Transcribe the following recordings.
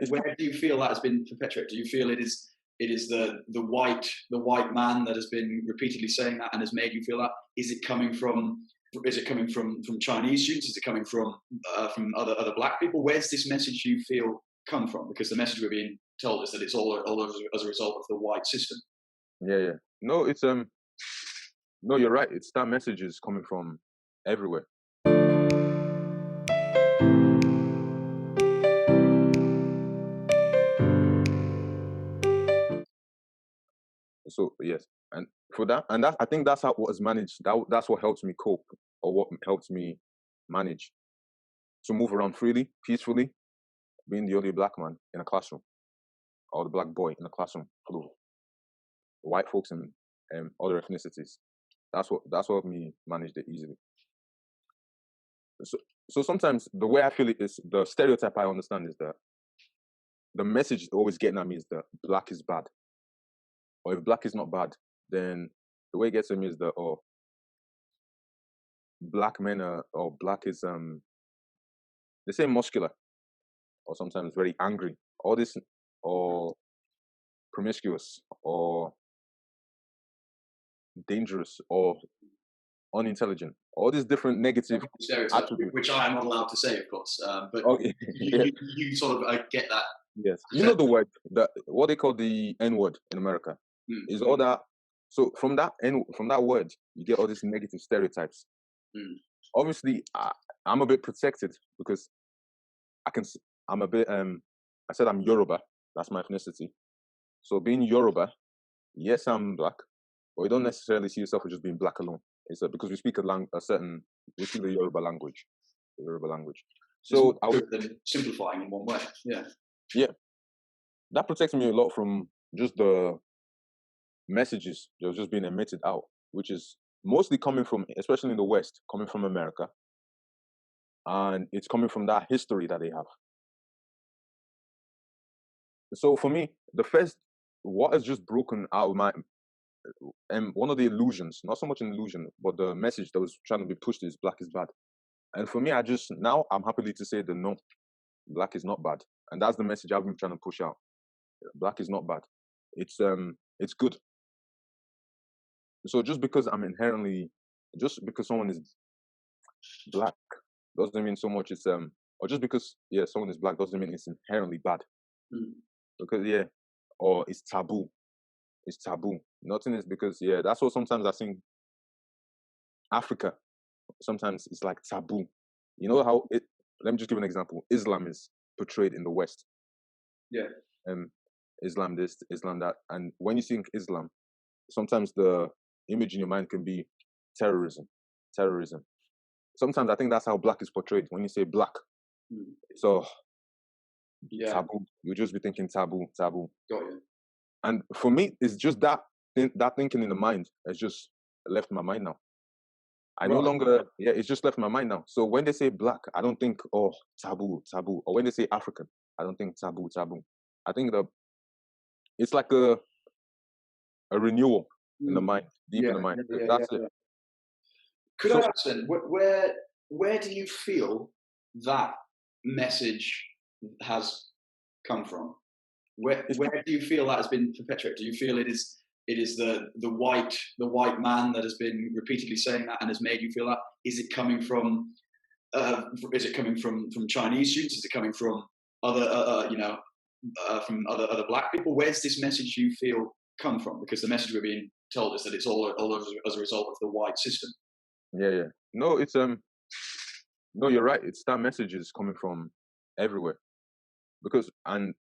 where do you feel that has been perpetuated? Do you feel it is the white man that has been repeatedly saying that and has made you feel that? Is it coming from Chinese students? Is it coming from other black people? Where's this message you feel come from? Because the message we're being told is that it's all as a result of the white system. Yeah. No, it's no, you're right. It's that message is coming from everywhere. So yes, and for that, and that I think that's how what is managed. That's what helps me cope, or what helps me manage to move around freely, peacefully, being the only black man in a classroom, or the black boy in a classroom full of white folks and other ethnicities. That's what helped me manage it easily. So sometimes the way I feel it is the stereotype I understand is that the message always getting at me is that black is bad, or if black is not bad, then the way it gets to me is that black men are, or black is they say muscular, or sometimes very angry, all this, or promiscuous, or dangerous, or unintelligent, all these different negative Stereotype, attributes. which I am not allowed to say, of course. But Okay, yeah, you sort of get that. yes. You know the word, what they call the N word in America, is all that. So from that word, you get all these negative stereotypes. Obviously, I'm a bit protected because I'm a bit. I said I'm Yoruba. That's my ethnicity. So being Yoruba, yes, I'm black, but you don't necessarily see yourself as just being black alone. It's because we speak we speak the Yoruba language. The Yoruba language. So I would simplifying in one way. Yeah, that protects me a lot from just the messages that are just being emitted out, which is mostly coming from, especially in the West, coming from America, and it's coming from that history that they have. So for me, what has just broken out of my, and one of the illusions, not so much an illusion, but the message that was trying to be pushed is black is bad. And for me, now I'm happily to say that no, black is not bad. And that's the message I've been trying to push out. Black is not bad. It's good. So just because someone is black doesn't mean so much it's or just because someone is black doesn't mean it's inherently bad. Because or it's taboo. It's taboo. Nothing is because that's what sometimes I think Africa sometimes it's like taboo. You know how let me just give an example. Islam is portrayed in the West. Islam this, Islam that, and when you think Islam, sometimes the image in your mind can be terrorism. Sometimes I think that's how black is portrayed. When you say black, so taboo. You'll just be thinking taboo. Got you. And for me, it's just that thinking in the mind has just left my mind now. I no longer, it's just left my mind now. So when they say black, I don't think, oh, taboo. Or when they say African, I don't think taboo. I think it's like a renewal in the mind, deep in the mind. That's it. Could I ask then, where do you feel that message has come from? Where do you feel that has been perpetuated? Do you feel it is the white man that has been repeatedly saying that and has made you feel that? Is it coming from Chinese students? Is it coming from from other black people? Where's this message you feel come from? Because the message we're being told is that it's all as a result of the white system. Yeah. No, it's no, you're right. It's that message is coming from everywhere. Because, and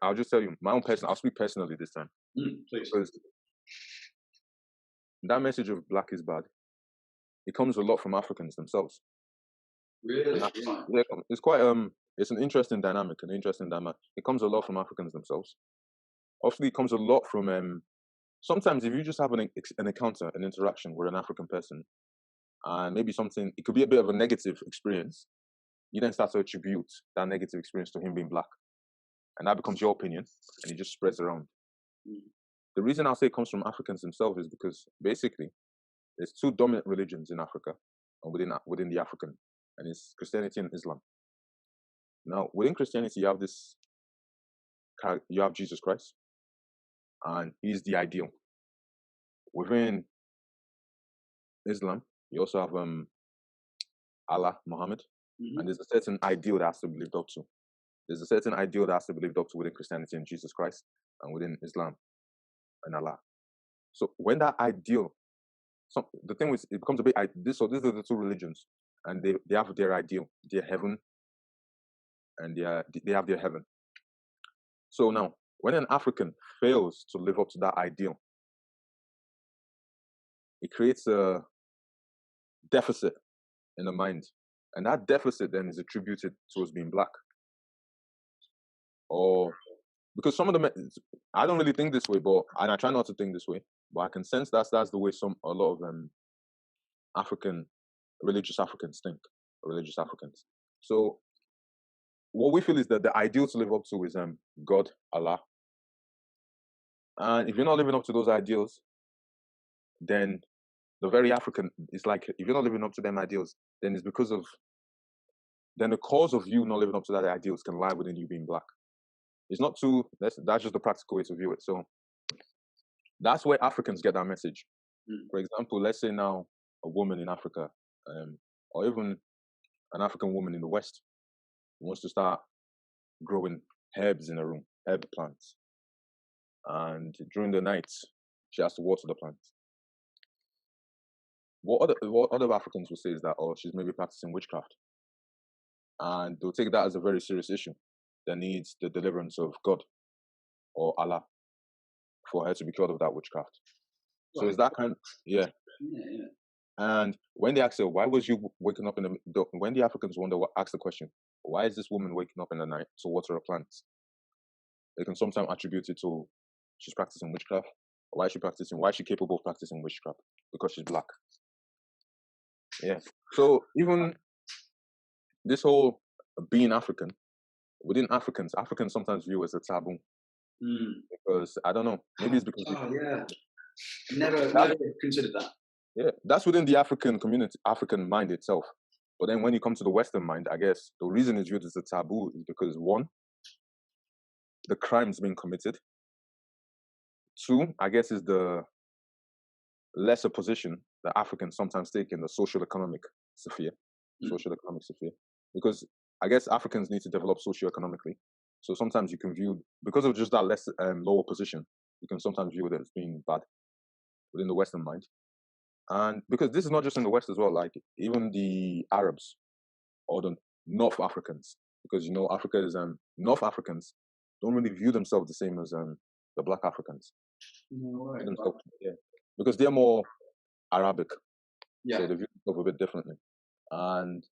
I'll just tell you my own I'll speak personally this time. Please. Because that message of black is bad, it comes a lot from Africans themselves. Really? Yeah, it's quite it's an interesting dynamic. It comes a lot from Africans themselves. Obviously, it comes a lot from sometimes if you just have an encounter, an interaction with an African person, and maybe it could be a bit of a negative experience, you then start to attribute that negative experience to him being black. And that becomes your opinion, and it just spreads around. The reason I'll say it comes from Africans themselves is because basically there's two dominant religions in Africa, and within the African, and it's Christianity and Islam. Now, within Christianity, you have this you have Jesus Christ, and he's the ideal. Within Islam, you also have Allah, Muhammad, and there's a certain ideal that has to be lived up to. There's a certain ideal that has to be lived up to within Christianity and Jesus Christ, and within Islam and Allah. So when that ideal, the thing is, it becomes a bit this. So these are the two religions, and they have their ideal, their heaven, and they have their heaven. So now, when an African fails to live up to that ideal, it creates a deficit in the mind, and that deficit then is attributed towards being black. Or because some of them, I don't really think this way, and I try not to think this way, but I can sense that's the way a lot of religious Africans think, religious Africans. So what we feel is that the ideal to live up to is God, Allah. And if you're not living up to those ideals, then the very African is like, if you're not living up to them ideals, then it's because of, then the cause of you not living up to that ideals can lie within you being black. It's not too, that's just the practical way to view it. So that's where Africans get that message. For example, let's say now a woman in Africa, or even an African woman in the West wants to start growing herbs in a room, herb plants. And during the night, she has to water the plants. What other Africans will say is that, oh, she's maybe practicing witchcraft. And they'll take that as a very serious issue that needs the deliverance of God or Allah for her to be cured of that witchcraft. So it's that kind, yeah. And when they ask her, why was you waking up when the Africans ask the question, why is this woman waking up in the night to water her plants? They can sometimes attribute it to she's practicing witchcraft. Why is she capable of practicing witchcraft? Because she's black. Yeah. So even this whole being African, within Africans sometimes view as a taboo. Because I don't know, maybe it's because never considered that. Yeah, that's within the African community, African mind itself. But then when you come to the Western mind, I guess the reason it's viewed as a taboo is because 1, the crimes being committed. 2, I guess, is the lesser position that Africans sometimes take in the social-economic sphere. Because I guess Africans need to develop socio-economically. So sometimes you can view, because of just that less lower position, you can sometimes view it as being bad within the Western mind. And because this is not just in the West as well, like even the Arabs or the North Africans, because Africa is North Africans don't really view themselves the same as the Black Africans. Yeah, because they're more Arabic, so they view themselves a bit differently. And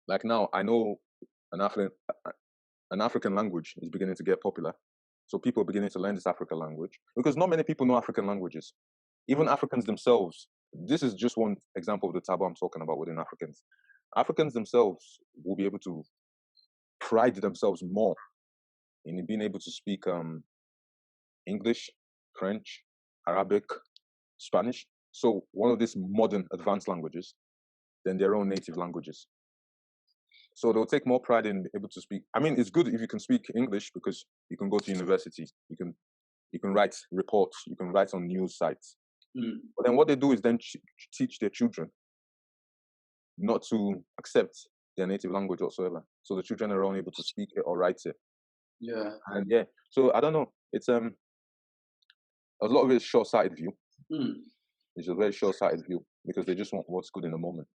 like now, I know an African language is beginning to get popular, so people are beginning to learn this African language because not many people know African languages. Even Africans themselves, this is just one example of the taboo I'm talking about within Africans. Africans themselves will be able to pride themselves more in being able to speak English, French, Arabic, Spanish. So one of these modern advanced languages than their own native languages. So they'll take more pride in able to speak. I mean, it's good if you can speak English because you can go to university, you can write reports, you can write on news sites. But then what they do is then teach their children not to accept their native language whatsoever. So the children are only able to speak it or write it. Yeah. And yeah, so I don't know. It's a lot of it is short-sighted view. It's a very short-sighted view because they just want what's good in the moment.